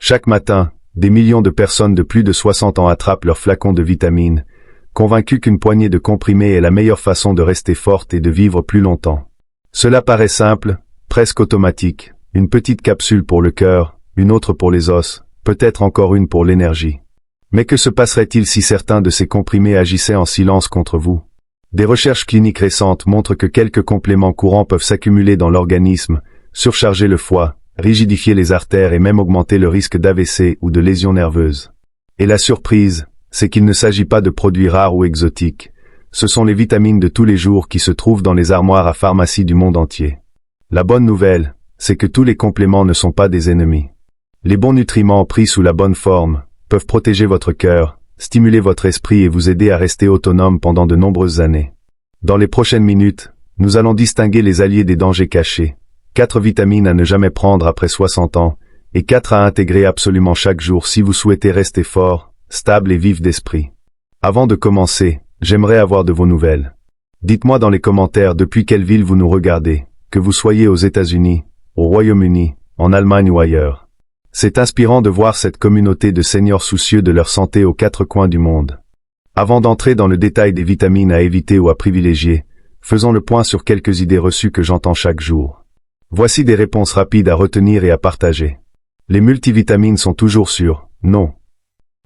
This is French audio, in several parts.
Chaque matin, des millions de personnes de plus de 60 ans attrapent leurs flacons de vitamines, convaincus qu'une poignée de comprimés est la meilleure façon de rester forte et de vivre plus longtemps. Cela paraît simple, presque automatique, une petite capsule pour le cœur, une autre pour les os, peut-être encore une pour l'énergie. Mais que se passerait-il si certains de ces comprimés agissaient en silence contre vous? Des recherches cliniques récentes montrent que quelques compléments courants peuvent s'accumuler dans l'organisme, surcharger le foie, rigidifier les artères et même augmenter le risque d'AVC ou de lésions nerveuses. Et la surprise, c'est qu'il ne s'agit pas de produits rares ou exotiques. Ce sont les vitamines de tous les jours qui se trouvent dans les armoires à pharmacie du monde entier. La bonne nouvelle, c'est que tous les compléments ne sont pas des ennemis. Les bons nutriments pris sous la bonne forme peuvent protéger votre cœur, stimuler votre esprit et vous aider à rester autonome pendant de nombreuses années. Dans les prochaines minutes, nous allons distinguer les alliés des dangers cachés. 4 vitamines à ne jamais prendre après 60 ans, et 4 à intégrer absolument chaque jour si vous souhaitez rester fort, stable et vif d'esprit. Avant de commencer, j'aimerais avoir de vos nouvelles. Dites-moi dans les commentaires depuis quelle ville vous nous regardez, que vous soyez aux États-Unis, au Royaume-Uni, en Allemagne ou ailleurs. C'est inspirant de voir cette communauté de seniors soucieux de leur santé aux 4 coins du monde. Avant d'entrer dans le détail des vitamines à éviter ou à privilégier, faisons le point sur quelques idées reçues que j'entends chaque jour. Voici des réponses rapides à retenir et à partager. Les multivitamines sont toujours sûres? Non.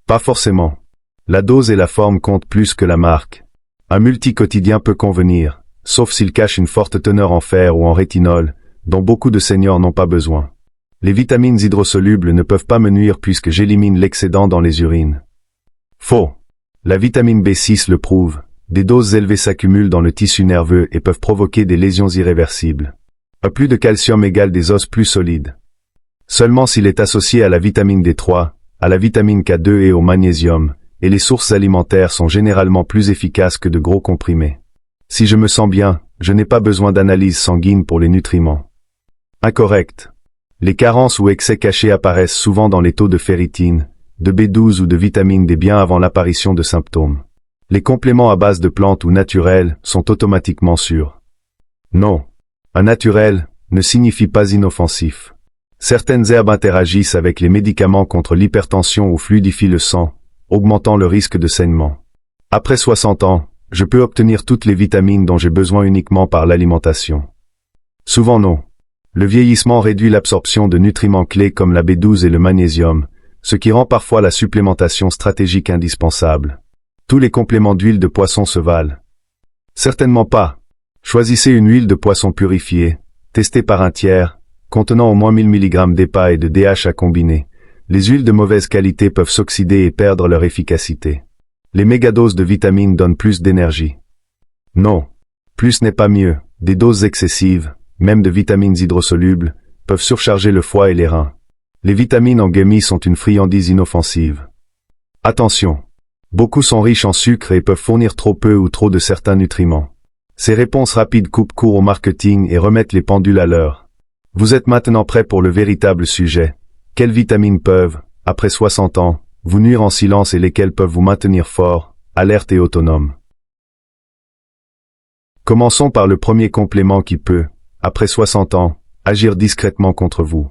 Pas forcément. La dose et la forme comptent plus que la marque. Un multi quotidien peut convenir, sauf s'il cache une forte teneur en fer ou en rétinol, dont beaucoup de seniors n'ont pas besoin. Les vitamines hydrosolubles ne peuvent pas me nuire puisque j'élimine l'excédent dans les urines. Faux. La vitamine B6 le prouve, des doses élevées s'accumulent dans le tissu nerveux et peuvent provoquer des lésions irréversibles. Un plus de calcium égale des os plus solides. Seulement s'il est associé à la vitamine D3, à la vitamine K2 et au magnésium, et les sources alimentaires sont généralement plus efficaces que de gros comprimés. Si je me sens bien, je n'ai pas besoin d'analyse sanguine pour les nutriments. Incorrect. Les carences ou excès cachés apparaissent souvent dans les taux de ferritine, de B12 ou de vitamine D bien avant l'apparition de symptômes. Les compléments à base de plantes ou naturels sont automatiquement sûrs. Non. Un naturel ne signifie pas inoffensif. Certaines herbes interagissent avec les médicaments contre l'hypertension ou fluidifient le sang, augmentant le risque de saignement. Après 60 ans, je peux obtenir toutes les vitamines dont j'ai besoin uniquement par l'alimentation. Souvent non. Le vieillissement réduit l'absorption de nutriments clés comme la B12 et le magnésium, ce qui rend parfois la supplémentation stratégique indispensable. Tous les compléments d'huile de poisson se valent? Certainement pas. Choisissez une huile de poisson purifiée, testée par un tiers, contenant au moins 1000 mg d'EPA et de DHA combinés. Les huiles de mauvaise qualité peuvent s'oxyder et perdre leur efficacité. Les mégadoses de vitamines donnent plus d'énergie. Non. Plus n'est pas mieux. Des doses excessives, même de vitamines hydrosolubles, peuvent surcharger le foie et les reins. Les vitamines en gummies sont une friandise inoffensive. Attention. Beaucoup sont riches en sucre et peuvent fournir trop peu ou trop de certains nutriments. Ces réponses rapides coupent court au marketing et remettent les pendules à l'heure. Vous êtes maintenant prêt pour le véritable sujet. Quelles vitamines peuvent, après 60 ans, vous nuire en silence et lesquelles peuvent vous maintenir fort, alerte et autonome? Commençons par le premier complément qui peut, après 60 ans, agir discrètement contre vous.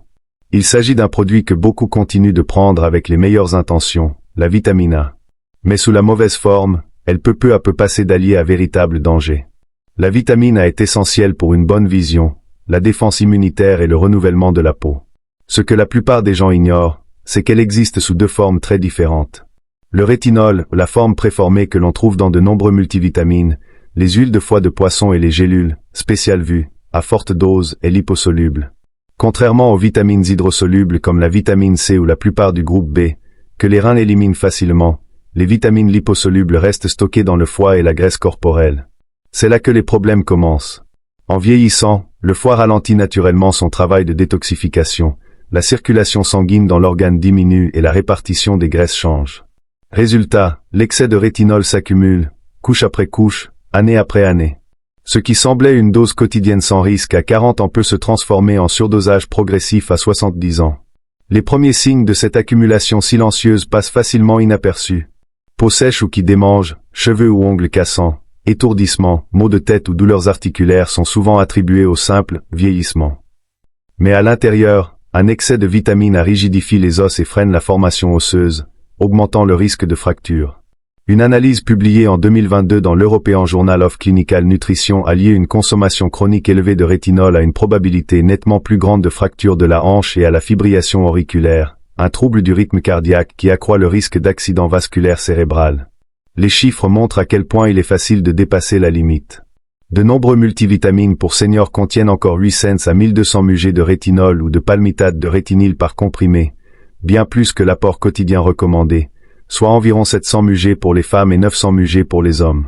Il s'agit d'un produit que beaucoup continuent de prendre avec les meilleures intentions, la vitamine A. Mais sous la mauvaise forme, elle peut peu à peu passer d'allié à véritable danger. La vitamine A est essentielle pour une bonne vision, la défense immunitaire et le renouvellement de la peau. Ce que la plupart des gens ignorent, c'est qu'elle existe sous 2 formes très différentes. Le rétinol, la forme préformée que l'on trouve dans de nombreux multivitamines, les huiles de foie de poisson et les gélules, spéciales vues, à forte dose, est liposoluble. Contrairement aux vitamines hydrosolubles comme la vitamine C ou la plupart du groupe B, que les reins éliminent facilement, les vitamines liposolubles restent stockées dans le foie et la graisse corporelle. C'est là que les problèmes commencent. En vieillissant, le foie ralentit naturellement son travail de détoxification, la circulation sanguine dans l'organe diminue et la répartition des graisses change. Résultat, l'excès de rétinol s'accumule, couche après couche, année après année. Ce qui semblait une dose quotidienne sans risque à 40 ans peut se transformer en surdosage progressif à 70 ans. Les premiers signes de cette accumulation silencieuse passent facilement inaperçus. Peau sèche ou qui démange, cheveux ou ongles cassants, étourdissement, maux de tête ou douleurs articulaires sont souvent attribués au simple vieillissement. Mais à l'intérieur, Un excès de vitamines rigidifie les os et freine la formation osseuse, augmentant le risque de fracture. Une analyse publiée en 2022 dans l'European Journal of Clinical Nutrition a lié une consommation chronique élevée de rétinol à une probabilité nettement plus grande de fracture de la hanche et à la fibrillation auriculaire, un trouble du rythme cardiaque qui accroît le risque d'accident vasculaire cérébral. Les chiffres montrent à quel point il est facile de dépasser la limite. De nombreux multivitamines pour seniors contiennent encore 8 cents à 1200 mg de rétinol ou de palmitate de rétinyle par comprimé, bien plus que l'apport quotidien recommandé, soit environ 700 mg pour les femmes et 900 mg pour les hommes.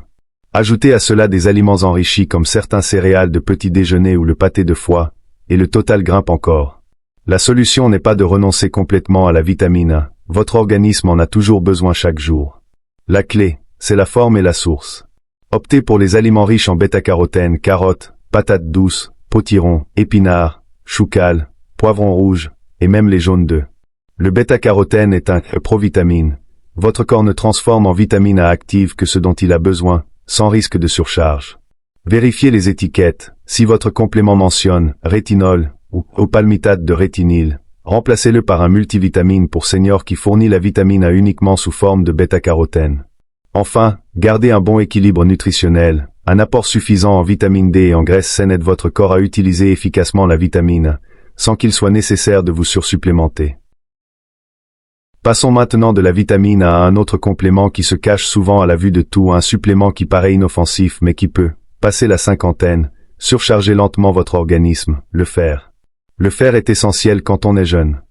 Ajoutez à cela des aliments enrichis comme certains céréales de petit déjeuner ou le pâté de foie, et le total grimpe encore. La solution n'est pas de renoncer complètement à la vitamine A, votre organisme en a toujours besoin chaque jour. La clé, c'est la forme et la source. Optez pour les aliments riches en bêta-carotène, carottes, patates douces, potirons, épinards, choucales, poivrons rouges, et même les jaunes d'œufs. Le bêta-carotène est un provitamine. Votre corps ne transforme en vitamine A active que ce dont il a besoin, sans risque de surcharge. Vérifiez les étiquettes. Si votre complément mentionne rétinol ou palmitate de rétinyle, remplacez-le par un multivitamine pour seniors qui fournit la vitamine A uniquement sous forme de bêta-carotène. Enfin, gardez un bon équilibre nutritionnel. Un apport suffisant en vitamine D et en graisse saine aide votre corps à utiliser efficacement la vitamine A, sans qu'il soit nécessaire de vous sursupplémenter. Passons maintenant de la vitamine A à un autre complément qui se cache souvent à la vue de tout, un supplément qui paraît inoffensif mais qui peut, passé la cinquantaine, surcharger lentement votre organisme, le fer. Le fer est essentiel quand on est jeune.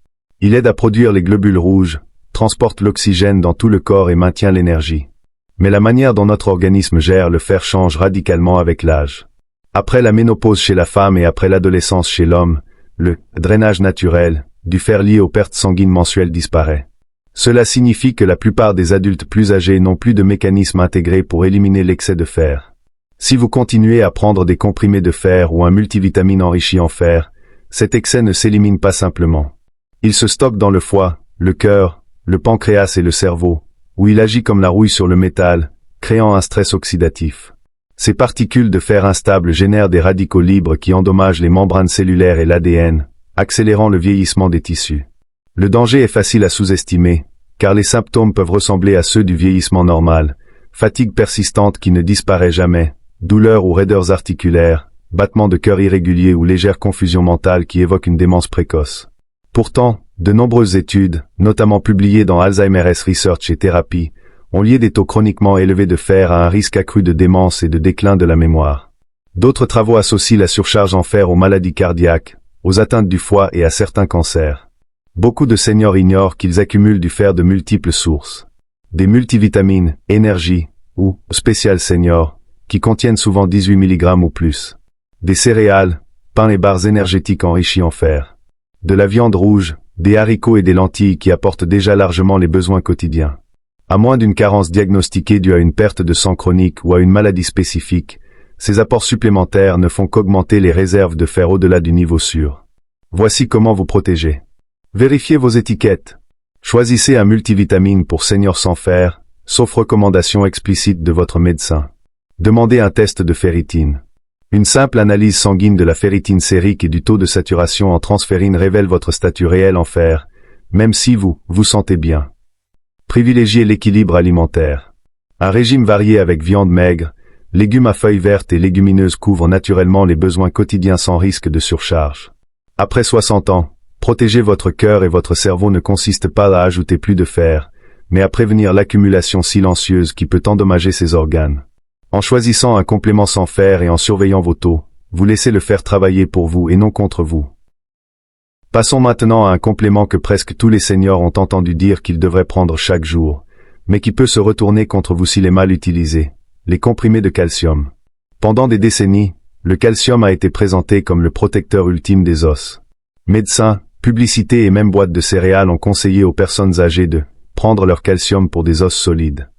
Il aide à produire les globules rouges, transporte l'oxygène dans tout le corps et maintient l'énergie. Mais la manière dont notre organisme gère le fer change radicalement avec l'âge. Après la ménopause chez la femme et après l'adolescence chez l'homme, le drainage naturel du fer lié aux pertes sanguines mensuelles disparaît. Cela signifie que la plupart des adultes plus âgés n'ont plus de mécanisme intégré pour éliminer l'excès de fer. Si vous continuez à prendre des comprimés de fer ou un multivitamine enrichi en fer, cet excès ne s'élimine pas simplement. Il se stocke dans le foie, le cœur, le pancréas et le cerveau, où il agit comme la rouille sur le métal, créant un stress oxydatif. Ces particules de fer instables génèrent des radicaux libres qui endommagent les membranes cellulaires et l'ADN, accélérant le vieillissement des tissus. Le danger est facile à sous-estimer, car les symptômes peuvent ressembler à ceux du vieillissement normal, fatigue persistante qui ne disparaît jamais, douleurs ou raideurs articulaires, battements de cœur irréguliers ou légère confusion mentale qui évoquent une démence précoce. Pourtant, de nombreuses études, notamment publiées dans Alzheimer's Research et Therapy, ont lié des taux chroniquement élevés de fer à un risque accru de démence et de déclin de la mémoire. D'autres travaux associent la surcharge en fer aux maladies cardiaques, aux atteintes du foie et à certains cancers. Beaucoup de seniors ignorent qu'ils accumulent du fer de multiples sources. Des multivitamines, énergie, ou spécial senior, qui contiennent souvent 18 mg ou plus. Des céréales, pains et barres énergétiques enrichis en fer. De la viande rouge, des haricots et des lentilles qui apportent déjà largement les besoins quotidiens. À moins d'une carence diagnostiquée due à une perte de sang chronique ou à une maladie spécifique, ces apports supplémentaires ne font qu'augmenter les réserves de fer au-delà du niveau sûr. Voici comment vous protéger. Vérifiez vos étiquettes. Choisissez un multivitamine pour seniors sans fer, sauf recommandation explicite de votre médecin. Demandez un test de ferritine. Une simple analyse sanguine de la ferritine sérique et du taux de saturation en transférine révèle votre statut réel en fer, même si vous vous sentez bien. Privilégiez l'équilibre alimentaire. Un régime varié avec viande maigre, légumes à feuilles vertes et légumineuses couvre naturellement les besoins quotidiens sans risque de surcharge. Après 60 ans, protéger votre cœur et votre cerveau ne consiste pas à ajouter plus de fer, mais à prévenir l'accumulation silencieuse qui peut endommager ces organes. En choisissant un complément sans fer et en surveillant vos taux, vous laissez le fer travailler pour vous et non contre vous. Passons maintenant à un complément que presque tous les seniors ont entendu dire qu'ils devraient prendre chaque jour, mais qui peut se retourner contre vous s'il est mal utilisé, les comprimés de calcium. Pendant des décennies, le calcium a été présenté comme le protecteur ultime des os. Médecins, publicités et même boîtes de céréales ont conseillé aux personnes âgées de prendre leur calcium pour des os solides.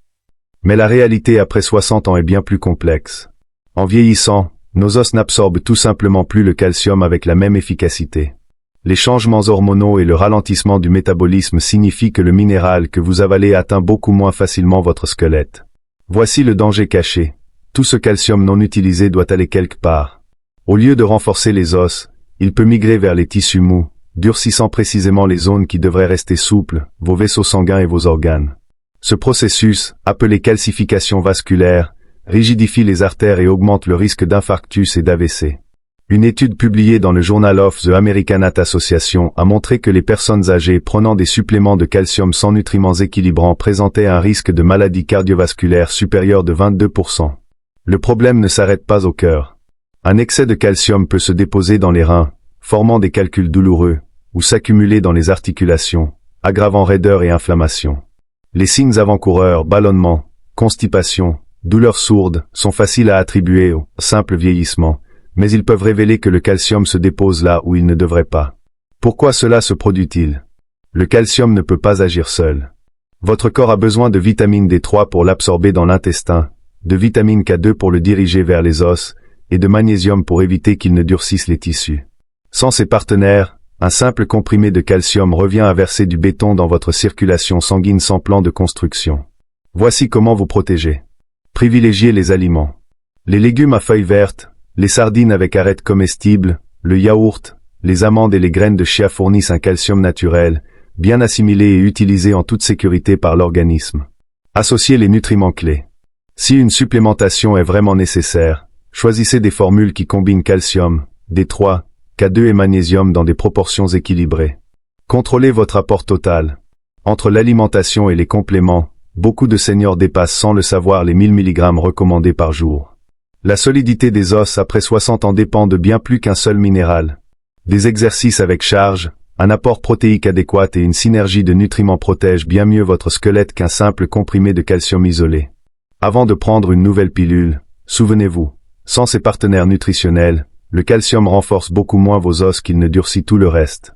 Mais la réalité après 60 ans est bien plus complexe. En vieillissant, nos os n'absorbent tout simplement plus le calcium avec la même efficacité. Les changements hormonaux et le ralentissement du métabolisme signifient que le minéral que vous avalez atteint beaucoup moins facilement votre squelette. Voici le danger caché. Tout ce calcium non utilisé doit aller quelque part. Au lieu de renforcer les os, il peut migrer vers les tissus mous, durcissant précisément les zones qui devraient rester souples, vos vaisseaux sanguins et vos organes. Ce processus, appelé calcification vasculaire, rigidifie les artères et augmente le risque d'infarctus et d'AVC. Une étude publiée dans le Journal of the American Heart Association a montré que les personnes âgées prenant des suppléments de calcium sans nutriments équilibrants présentaient un risque de maladie cardiovasculaire supérieur de 22%. Le problème ne s'arrête pas au cœur. Un excès de calcium peut se déposer dans les reins, formant des calculs douloureux, ou s'accumuler dans les articulations, aggravant raideur et inflammation. Les signes avant-coureurs, ballonnement, constipation, douleurs sourdes, sont faciles à attribuer au simple vieillissement, mais ils peuvent révéler que le calcium se dépose là où il ne devrait pas. Pourquoi cela se produit-il? Le calcium ne peut pas agir seul. Votre corps a besoin de vitamine D3 pour l'absorber dans l'intestin, de vitamine K2 pour le diriger vers les os, et de magnésium pour éviter qu'il ne durcisse les tissus. Sans ces partenaires, un simple comprimé de calcium revient à verser du béton dans votre circulation sanguine sans plan de construction. Voici comment vous protéger. Privilégiez les aliments. Les légumes à feuilles vertes, les sardines avec arêtes comestibles, le yaourt, les amandes et les graines de chia fournissent un calcium naturel, bien assimilé et utilisé en toute sécurité par l'organisme. Associez les nutriments clés. Si une supplémentation est vraiment nécessaire, choisissez des formules qui combinent calcium, D3, K2 et magnésium dans des proportions équilibrées. Contrôlez votre apport total. Entre l'alimentation et les compléments, beaucoup de seniors dépassent sans le savoir les 1000 mg recommandés par jour. La solidité des os après 60 ans dépend de bien plus qu'un seul minéral. Des exercices avec charge, un apport protéique adéquat et une synergie de nutriments protègent bien mieux votre squelette qu'un simple comprimé de calcium isolé. Avant de prendre une nouvelle pilule, souvenez-vous, sans ces partenaires nutritionnels, le calcium renforce beaucoup moins vos os qu'il ne durcit tout le reste.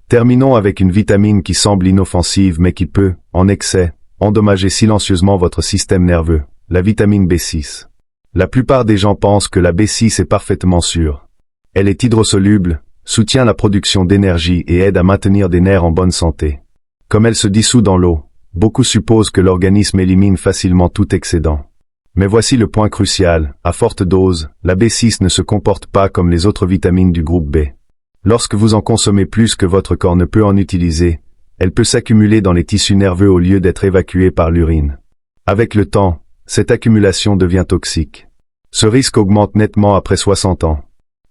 Terminons avec une vitamine qui semble inoffensive mais qui peut, en excès, endommager silencieusement votre système nerveux. La vitamine B6. La plupart des gens pensent que la B6 est parfaitement sûre. Elle est hydrosoluble, soutient la production d'énergie et aide à maintenir des nerfs en bonne santé. Comme elle se dissout dans l'eau, beaucoup supposent que l'organisme élimine facilement tout excédent. Mais voici le point crucial, à forte dose, la B6 ne se comporte pas comme les autres vitamines du groupe B. Lorsque vous en consommez plus que votre corps ne peut en utiliser, elle peut s'accumuler dans les tissus nerveux au lieu d'être évacuée par l'urine. Avec le temps, cette accumulation devient toxique. Ce risque augmente nettement après 60 ans.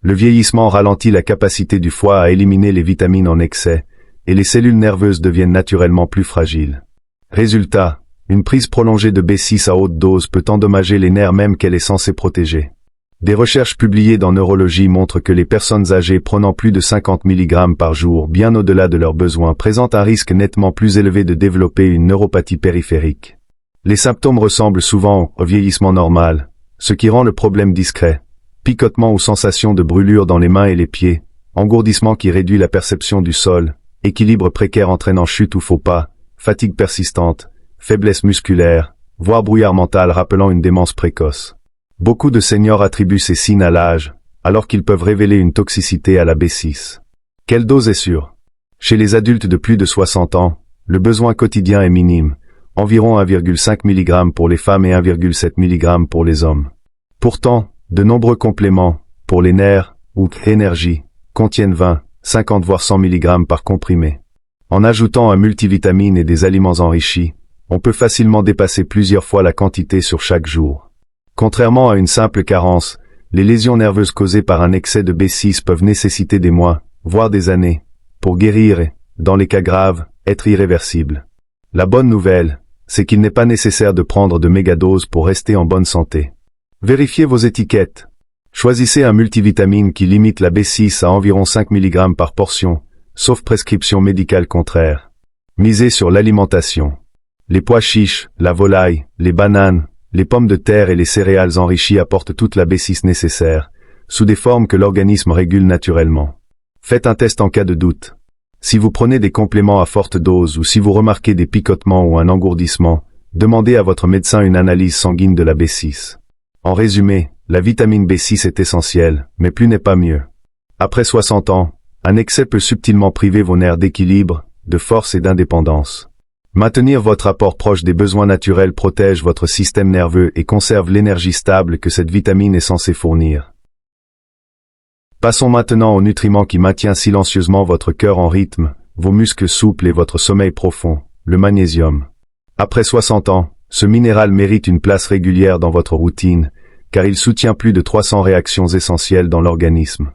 Le vieillissement ralentit la capacité du foie à éliminer les vitamines en excès, et les cellules nerveuses deviennent naturellement plus fragiles. Résultat, une prise prolongée de B6 à haute dose peut endommager les nerfs même qu'elle est censée protéger. Des recherches publiées dans Neurologie montrent que les personnes âgées prenant plus de 50 mg par jour, bien au-delà de leurs besoins, présentent un risque nettement plus élevé de développer une neuropathie périphérique. Les symptômes ressemblent souvent au vieillissement normal, ce qui rend le problème discret. Picotement ou sensation de brûlure dans les mains et les pieds, engourdissement qui réduit la perception du sol, équilibre précaire entraînant chute ou faux pas, fatigue persistante, faiblesse musculaire, voire brouillard mental rappelant une démence précoce. Beaucoup de seniors attribuent ces signes à l'âge, alors qu'ils peuvent révéler une toxicité à la B6. Quelle dose est sûre? Chez les adultes de plus de 60 ans, le besoin quotidien est minime, environ 1,5 mg pour les femmes et 1,7 mg pour les hommes. Pourtant, de nombreux compléments, pour les nerfs, ou énergie, contiennent 20, 50 voire 100 mg par comprimé. En ajoutant un multivitamine et des aliments enrichis, on peut facilement dépasser plusieurs fois la quantité sur chaque jour. Contrairement à une simple carence, les lésions nerveuses causées par un excès de B6 peuvent nécessiter des mois, voire des années, pour guérir et, dans les cas graves, être irréversibles. La bonne nouvelle, c'est qu'il n'est pas nécessaire de prendre de mégadoses pour rester en bonne santé. Vérifiez vos étiquettes. Choisissez un multivitamine qui limite la B6 à environ 5 mg par portion, sauf prescription médicale contraire. Misez sur l'alimentation. Les pois chiches, la volaille, les bananes, les pommes de terre et les céréales enrichies apportent toute la B6 nécessaire, sous des formes que l'organisme régule naturellement. Faites un test en cas de doute. Si vous prenez des compléments à forte dose ou si vous remarquez des picotements ou un engourdissement, demandez à votre médecin une analyse sanguine de la B6. En résumé, la vitamine B6 est essentielle, mais plus n'est pas mieux. Après 60 ans, un excès peut subtilement priver vos nerfs d'équilibre, de force et d'indépendance. Maintenir votre apport proche des besoins naturels protège votre système nerveux et conserve l'énergie stable que cette vitamine est censée fournir. Passons maintenant au nutriment qui maintient silencieusement votre cœur en rythme, vos muscles souples et votre sommeil profond, le magnésium. Après 60 ans, ce minéral mérite une place régulière dans votre routine, car il soutient plus de 300 réactions essentielles dans l'organisme.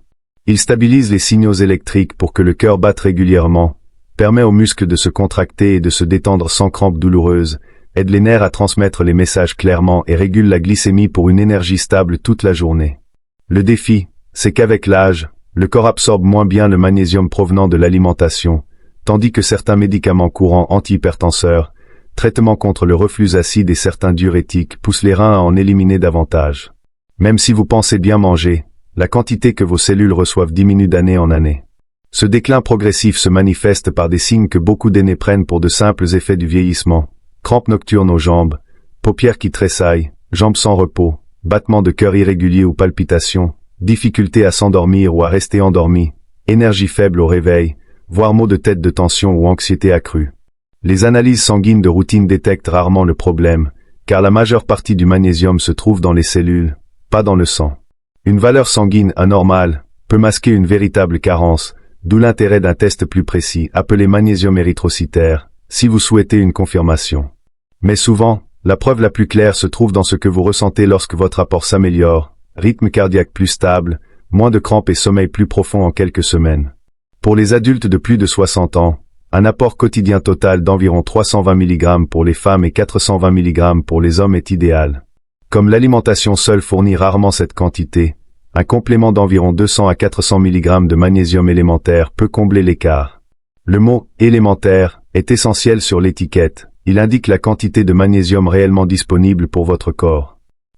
Il stabilise les signaux électriques pour que le cœur batte régulièrement, permet aux muscles de se contracter et de se détendre sans crampes douloureuses, aide les nerfs à transmettre les messages clairement et régule la glycémie pour une énergie stable toute la journée. Le défi, c'est qu'avec l'âge, le corps absorbe moins bien le magnésium provenant de l'alimentation, tandis que certains médicaments courants antihypertenseurs, traitements contre le reflux acide et certains diurétiques poussent les reins à en éliminer davantage. Même si vous pensez bien manger, la quantité que vos cellules reçoivent diminue d'année en année. Ce déclin progressif se manifeste par des signes que beaucoup d'aînés prennent pour de simples effets du vieillissement, crampes nocturnes aux jambes, paupières qui tressaillent, jambes sans repos, battements de cœur irréguliers ou palpitations, difficulté à s'endormir ou à rester endormi, énergie faible au réveil, voire maux de tête de tension ou anxiété accrue. Les analyses sanguines de routine détectent rarement le problème, car la majeure partie du magnésium se trouve dans les cellules, pas dans le sang. Une valeur sanguine anormale peut masquer une véritable carence, d'où l'intérêt d'un test plus précis, appelé magnésium érythrocytaire, si vous souhaitez une confirmation. Mais souvent, la preuve la plus claire se trouve dans ce que vous ressentez lorsque votre apport s'améliore, rythme cardiaque plus stable, moins de crampes et sommeil plus profond en quelques semaines. Pour les adultes de plus de 60 ans, un apport quotidien total d'environ 320 mg pour les femmes et 420 mg pour les hommes est idéal. Comme l'alimentation seule fournit rarement cette quantité, un complément d'environ 200 à 400 mg de magnésium élémentaire peut combler l'écart. Le mot « élémentaire » est essentiel sur l'étiquette, il indique la quantité de magnésium réellement disponible pour votre corps.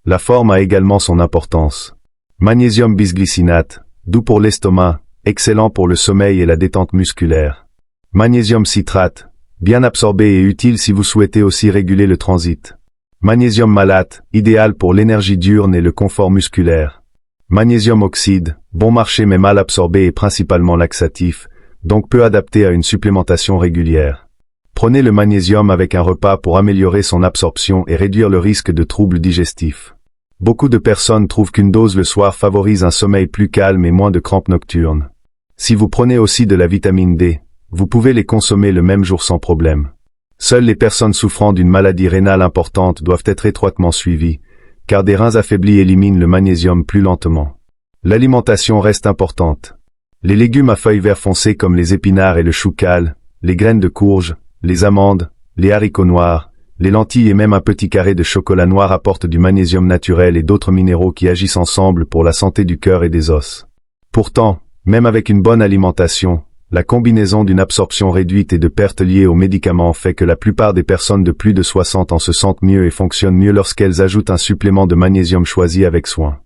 La forme a également son importance. Magnésium bisglycinate, doux pour l'estomac, excellent pour le sommeil et la détente musculaire. Magnésium citrate, bien absorbé et utile si vous souhaitez aussi réguler le transit. Magnésium malate, idéal pour l'énergie diurne et le confort musculaire. Magnésium oxyde, bon marché mais mal absorbé et principalement laxatif, donc peu adapté à une supplémentation régulière. Prenez le magnésium avec un repas pour améliorer son absorption et réduire le risque de troubles digestifs. Beaucoup de personnes trouvent qu'une dose le soir favorise un sommeil plus calme et moins de crampes nocturnes. Si vous prenez aussi de la vitamine D, vous pouvez les consommer le même jour sans problème. Seules les personnes souffrant d'une maladie rénale importante doivent être étroitement suivies, car des reins affaiblis éliminent le magnésium plus lentement. L'alimentation reste importante. Les légumes à feuilles vert foncé comme les épinards et le chou cal, les graines de courge, les amandes, les haricots noirs, les lentilles et même un petit carré de chocolat noir apportent du magnésium naturel et d'autres minéraux qui agissent ensemble pour la santé du cœur et des os. Pourtant, même avec une bonne alimentation, la combinaison d'une absorption réduite et de pertes liées aux médicaments fait que la plupart des personnes de plus de 60 ans se sentent mieux et fonctionnent mieux lorsqu'elles ajoutent un supplément de magnésium choisi avec soin.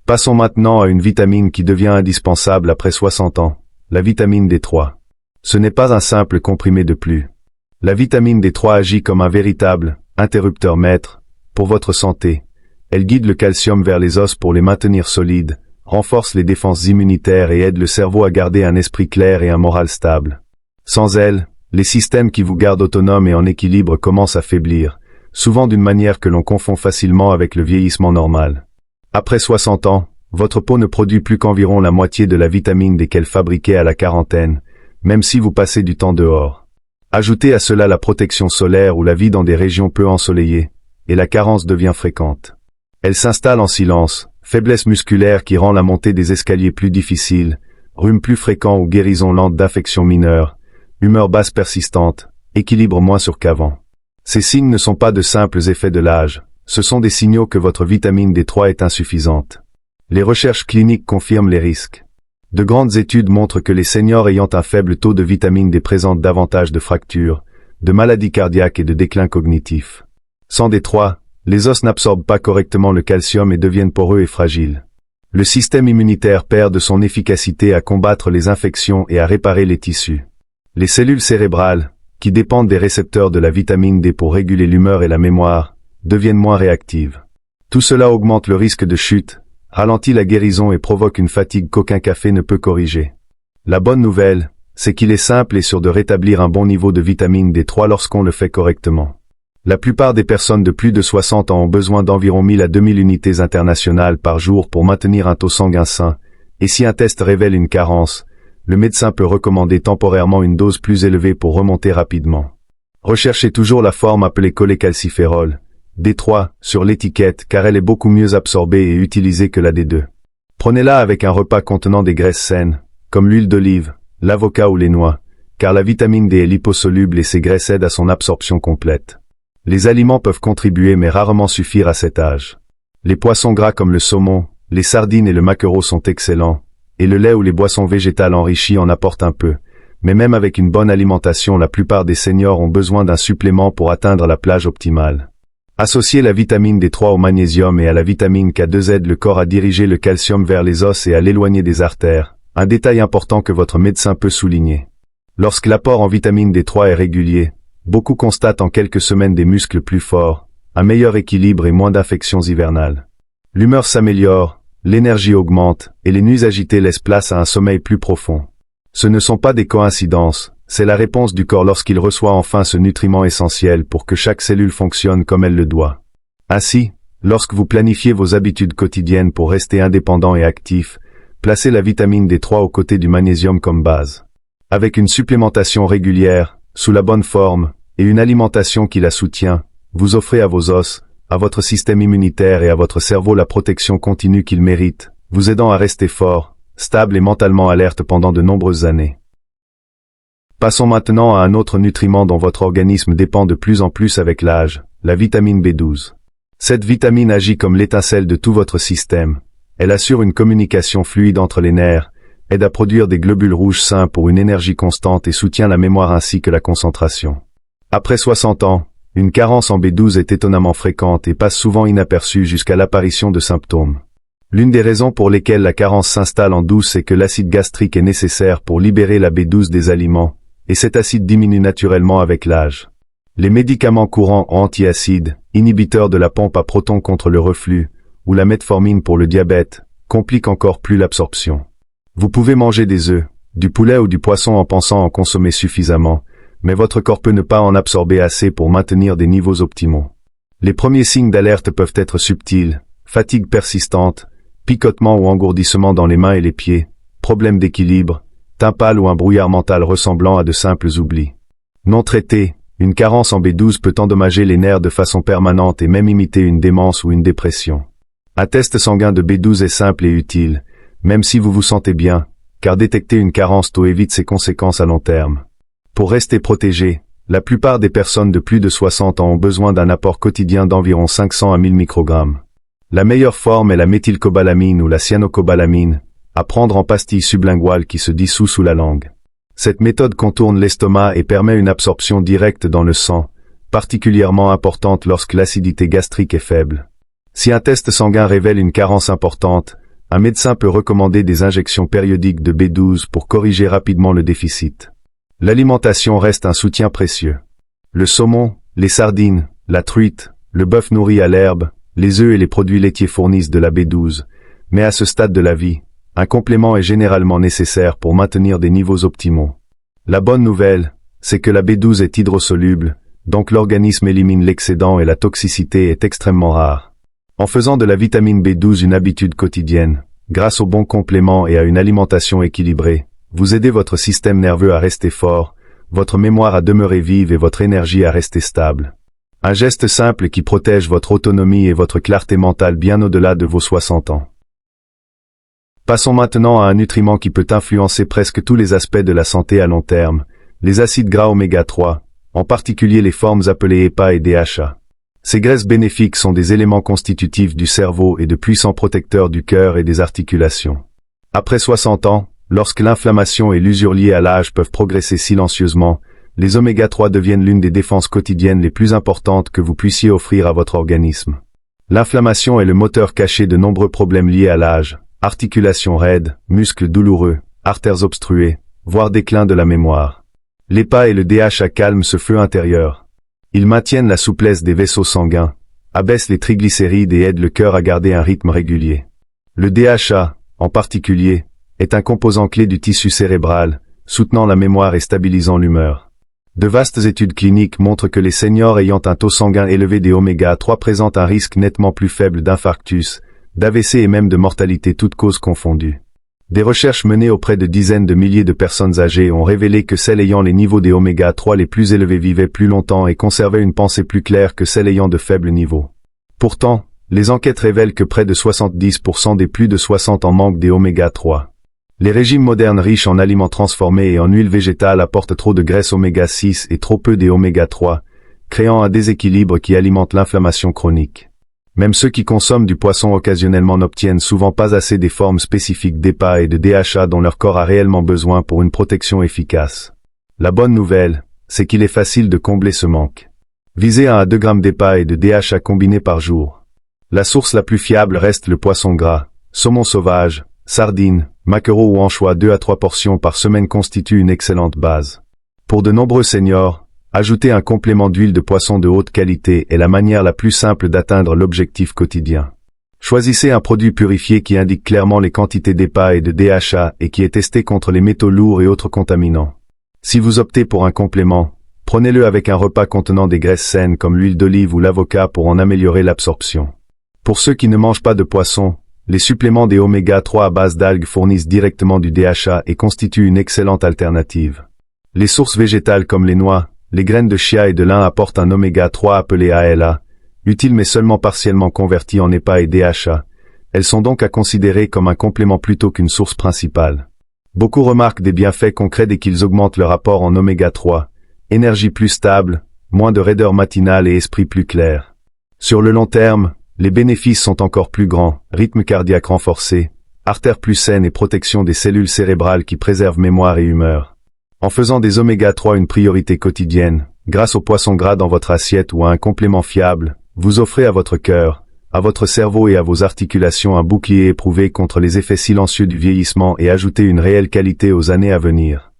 Passons maintenant à une vitamine qui devient indispensable après 60 ans, la vitamine D3. Ce n'est pas un simple comprimé de plus. La vitamine D3 agit comme un véritable interrupteur maître pour votre santé. Elle guide le calcium vers les os pour les maintenir solides, renforce les défenses immunitaires et aide le cerveau à garder un esprit clair et un moral stable. Sans elle, les systèmes qui vous gardent autonome et en équilibre commencent à faiblir, souvent d'une manière que l'on confond facilement avec le vieillissement normal. Après 60 ans, votre peau ne produit plus qu'environ la moitié de la vitamine D qu'elle fabriquait à la quarantaine, même si vous passez du temps dehors. Ajoutez à cela la protection solaire ou la vie dans des régions peu ensoleillées, et la carence devient fréquente. Elle s'installe en silence, faiblesse musculaire qui rend la montée des escaliers plus difficile, rhume plus fréquent ou guérison lente d'infections mineures, humeur basse persistante, équilibre moins sûr qu'avant. Ces signes ne sont pas de simples effets de l'âge, ce sont des signaux que votre vitamine D3 est insuffisante. Les recherches cliniques confirment les risques. De grandes études montrent que les seniors ayant un faible taux de vitamine D présentent davantage de fractures, de maladies cardiaques et de déclin cognitif. Sans D3, les os n'absorbent pas correctement le calcium et deviennent poreux et fragiles. Le système immunitaire perd de son efficacité à combattre les infections et à réparer les tissus. Les cellules cérébrales, qui dépendent des récepteurs de la vitamine D pour réguler l'humeur et la mémoire, deviennent moins réactives. Tout cela augmente le risque de chute, ralentit la guérison et provoque une fatigue qu'aucun café ne peut corriger. La bonne nouvelle, c'est qu'il est simple et sûr de rétablir un bon niveau de vitamine D3 lorsqu'on le fait correctement. La plupart des personnes de plus de 60 ans ont besoin d'environ 1000 à 2000 unités internationales par jour pour maintenir un taux sanguin sain, Et si un test révèle une carence, le médecin peut recommander temporairement une dose plus élevée pour remonter rapidement. Recherchez toujours la forme appelée cholécalciférol, D3, sur l'étiquette car elle est beaucoup mieux absorbée et utilisée que la D2. Prenez-la avec un repas contenant des graisses saines, comme l'huile d'olive, l'avocat ou les noix, car la vitamine D est liposoluble et ces graisses aident à son absorption complète. Les aliments peuvent contribuer mais rarement suffire à cet âge. Les poissons gras comme le saumon, les sardines et le maquereau sont excellents, et le lait ou les boissons végétales enrichies en apportent un peu, mais même avec une bonne alimentation la plupart des seniors ont besoin d'un supplément pour atteindre la plage optimale. Associer la vitamine D3 au magnésium et à la vitamine K2 aide le corps à diriger le calcium vers les os et à l'éloigner des artères, un détail important que votre médecin peut souligner. Lorsque l'apport en vitamine D3 est régulier, beaucoup constatent en quelques semaines des muscles plus forts, un meilleur équilibre et moins d'infections hivernales. L'humeur s'améliore, l'énergie augmente, et les nuits agitées laissent place à un sommeil plus profond. Ce ne sont pas des coïncidences, c'est la réponse du corps lorsqu'il reçoit enfin ce nutriment essentiel pour que chaque cellule fonctionne comme elle le doit. Ainsi, lorsque vous planifiez vos habitudes quotidiennes pour rester indépendant et actif, placez la vitamine D3 aux côtés du magnésium comme base. Avec une supplémentation régulière, sous la bonne forme, et une alimentation qui la soutient, vous offrez à vos os, à votre système immunitaire et à votre cerveau la protection continue qu'ils méritent, vous aidant à rester fort, stable et mentalement alerte pendant de nombreuses années. Passons maintenant à un autre nutriment dont votre organisme dépend de plus en plus avec l'âge, la vitamine B12. Cette vitamine agit comme l'étincelle de tout votre système. Elle assure une communication fluide entre les nerfs, aide à produire des globules rouges sains pour une énergie constante et soutient la mémoire ainsi que la concentration. Après 60 ans, une carence en B12 est étonnamment fréquente et passe souvent inaperçue jusqu'à l'apparition de symptômes. L'une des raisons pour lesquelles la carence s'installe en douce est que l'acide gastrique est nécessaire pour libérer la B12 des aliments, et cet acide diminue naturellement avec l'âge. Les médicaments courants antiacides, inhibiteurs de la pompe à protons contre le reflux, ou la metformine pour le diabète, compliquent encore plus l'absorption. Vous pouvez manger des œufs, du poulet ou du poisson en pensant en consommer suffisamment, mais votre corps peut ne pas en absorber assez pour maintenir des niveaux optimaux. Les premiers signes d'alerte peuvent être subtils, fatigue persistante, picotement ou engourdissement dans les mains et les pieds, problème d'équilibre, teint pâle ou un brouillard mental ressemblant à de simples oublis. Non traité, une carence en B12 peut endommager les nerfs de façon permanente et même imiter une démence ou une dépression. Un test sanguin de B12 est simple et utile, même si vous vous sentez bien, car détecter une carence tôt évite ses conséquences à long terme. Pour rester protégé, la plupart des personnes de plus de 60 ans ont besoin d'un apport quotidien d'environ 500 à 1000 microgrammes. La meilleure forme est la méthylcobalamine ou la cyanocobalamine, à prendre en pastilles sublinguales qui se dissout sous la langue. Cette méthode contourne l'estomac et permet une absorption directe dans le sang, particulièrement importante lorsque l'acidité gastrique est faible. Si un test sanguin révèle une carence importante, un médecin peut recommander des injections périodiques de B12 pour corriger rapidement le déficit. L'alimentation reste un soutien précieux. Le saumon, les sardines, la truite, le bœuf nourri à l'herbe, les œufs et les produits laitiers fournissent de la B12, mais à ce stade de la vie, un complément est généralement nécessaire pour maintenir des niveaux optimaux. La bonne nouvelle, c'est que la B12 est hydrosoluble, donc l'organisme élimine l'excédent et la toxicité est extrêmement rare. En faisant de la vitamine B12 une habitude quotidienne, grâce aux bons compléments et à une alimentation équilibrée, vous aidez votre système nerveux à rester fort, votre mémoire à demeurer vive et votre énergie à rester stable. Un geste simple qui protège votre autonomie et votre clarté mentale bien au-delà de vos 60 ans. Passons maintenant à un nutriment qui peut influencer presque tous les aspects de la santé à long terme, les acides gras oméga 3, en particulier les formes appelées EPA et DHA. Ces graisses bénéfiques sont des éléments constitutifs du cerveau et de puissants protecteurs du cœur et des articulations. Après 60 ans, lorsque l'inflammation et l'usure liées à l'âge peuvent progresser silencieusement, les oméga 3 deviennent l'une des défenses quotidiennes les plus importantes que vous puissiez offrir à votre organisme. L'inflammation est le moteur caché de nombreux problèmes liés à l'âge, articulations raides, muscles douloureux, artères obstruées, voire déclin de la mémoire. L'EPA et le DHA calment ce feu intérieur. Ils maintiennent la souplesse des vaisseaux sanguins, abaissent les triglycérides et aident le cœur à garder un rythme régulier. Le DHA, en particulier, est un composant clé du tissu cérébral, soutenant la mémoire et stabilisant l'humeur. De vastes études cliniques montrent que les seniors ayant un taux sanguin élevé des oméga 3 présentent un risque nettement plus faible d'infarctus, d'AVC et même de mortalité toutes causes confondues. Des recherches menées auprès de dizaines de milliers de personnes âgées ont révélé que celles ayant les niveaux des oméga 3 les plus élevés vivaient plus longtemps et conservaient une pensée plus claire que celles ayant de faibles niveaux. Pourtant, les enquêtes révèlent que près de 70% des plus de 60 ans manquent des oméga 3. Les régimes modernes riches en aliments transformés et en huile végétale apportent trop de graisses oméga 6 et trop peu des oméga 3, créant un déséquilibre qui alimente l'inflammation chronique. Même ceux qui consomment du poisson occasionnellement n'obtiennent souvent pas assez des formes spécifiques d'EPA et de DHA dont leur corps a réellement besoin pour une protection efficace. La bonne nouvelle, c'est qu'il est facile de combler ce manque. Visez 1 à 2 grammes d'EPA et de DHA combinés par jour. La source la plus fiable reste le poisson gras, saumon sauvage, sardines, maquereaux ou anchois. 2 à 3 portions par semaine constituent une excellente base. Pour de nombreux seniors, ajouter un complément d'huile de poisson de haute qualité est la manière la plus simple d'atteindre l'objectif quotidien. Choisissez un produit purifié qui indique clairement les quantités d'EPA et de DHA et qui est testé contre les métaux lourds et autres contaminants. Si vous optez pour un complément, prenez-le avec un repas contenant des graisses saines comme l'huile d'olive ou l'avocat pour en améliorer l'absorption. Pour ceux qui ne mangent pas de poisson, les suppléments des oméga 3 à base d'algues fournissent directement du DHA et constituent une excellente alternative. Les sources végétales comme les noix, les graines de chia et de lin apportent un oméga 3 appelé ALA, utile mais seulement partiellement converti en EPA et DHA. Elles sont donc à considérer comme un complément plutôt qu'une source principale. Beaucoup remarquent des bienfaits concrets dès qu'ils augmentent leur apport en oméga 3, énergie plus stable, moins de raideur matinale et esprit plus clair. Sur le long terme, les bénéfices sont encore plus grands, rythme cardiaque renforcé, artères plus saines et protection des cellules cérébrales qui préservent mémoire et humeur. En faisant des oméga 3 une priorité quotidienne, grâce au poisson gras dans votre assiette ou à un complément fiable, vous offrez à votre cœur, à votre cerveau et à vos articulations un bouclier éprouvé contre les effets silencieux du vieillissement et ajoutez une réelle qualité aux années à venir.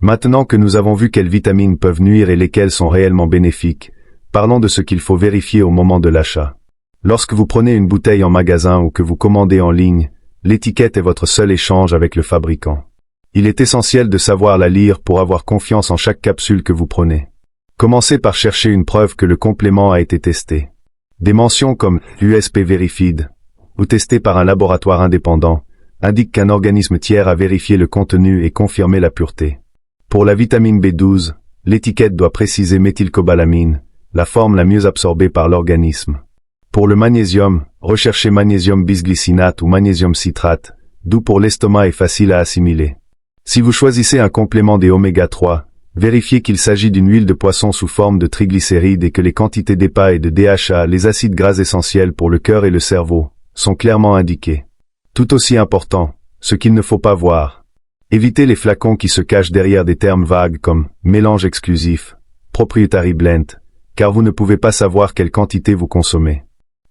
Maintenant que nous avons vu quelles vitamines peuvent nuire et lesquelles sont réellement bénéfiques, parlons de ce qu'il faut vérifier au moment de l'achat. Lorsque vous prenez une bouteille en magasin ou que vous commandez en ligne, l'étiquette est votre seul échange avec le fabricant. Il est essentiel de savoir la lire pour avoir confiance en chaque capsule que vous prenez. Commencez par chercher une preuve que le complément a été testé. Des mentions comme « USP Verified » ou « testé par un laboratoire indépendant » indiquent qu'un organisme tiers a vérifié le contenu et confirmé la pureté. Pour la vitamine B12, l'étiquette doit préciser méthylcobalamine, la forme la mieux absorbée par l'organisme. Pour le magnésium, recherchez magnésium bisglycinate ou magnésium citrate, doux pour l'estomac et facile à assimiler. Si vous choisissez un complément des oméga 3, vérifiez qu'il s'agit d'une huile de poisson sous forme de triglycérides et que les quantités d'EPA et de DHA, les acides gras essentiels pour le cœur et le cerveau, sont clairement indiquées. Tout aussi important, ce qu'il ne faut pas voir. Évitez les flacons qui se cachent derrière des termes vagues comme « mélange exclusif »,« proprietary blend », car vous ne pouvez pas savoir quelle quantité vous consommez.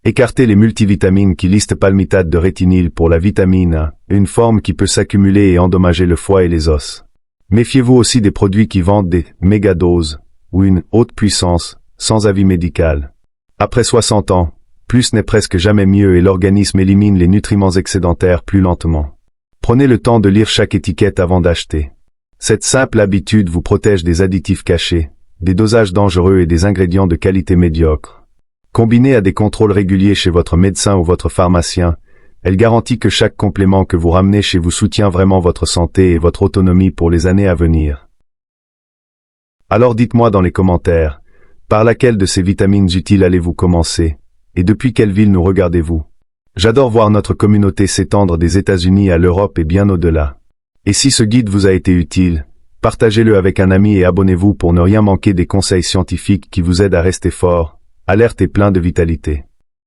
Écartez les multivitamines qui listent palmitate de rétinyle pour la vitamine A, une forme qui peut s'accumuler et endommager le foie et les os. Méfiez-vous aussi des produits qui vendent des mégadoses ou une haute puissance, sans avis médical. Après 60 ans, plus n'est presque jamais mieux et l'organisme élimine les nutriments excédentaires plus lentement. Prenez le temps de lire chaque étiquette avant d'acheter. Cette simple habitude vous protège des additifs cachés, des dosages dangereux et des ingrédients de qualité médiocre. Combinée à des contrôles réguliers chez votre médecin ou votre pharmacien, elle garantit que chaque complément que vous ramenez chez vous soutient vraiment votre santé et votre autonomie pour les années à venir. Alors dites-moi dans les commentaires, par laquelle de ces vitamines utiles allez-vous commencer, et depuis quelle ville nous regardez-vous? J'adore voir notre communauté s'étendre des États-Unis à l'Europe et bien au-delà. Et si ce guide vous a été utile, partagez-le avec un ami et abonnez-vous pour ne rien manquer des conseils scientifiques qui vous aident à rester fort, alerte et plein de vitalité.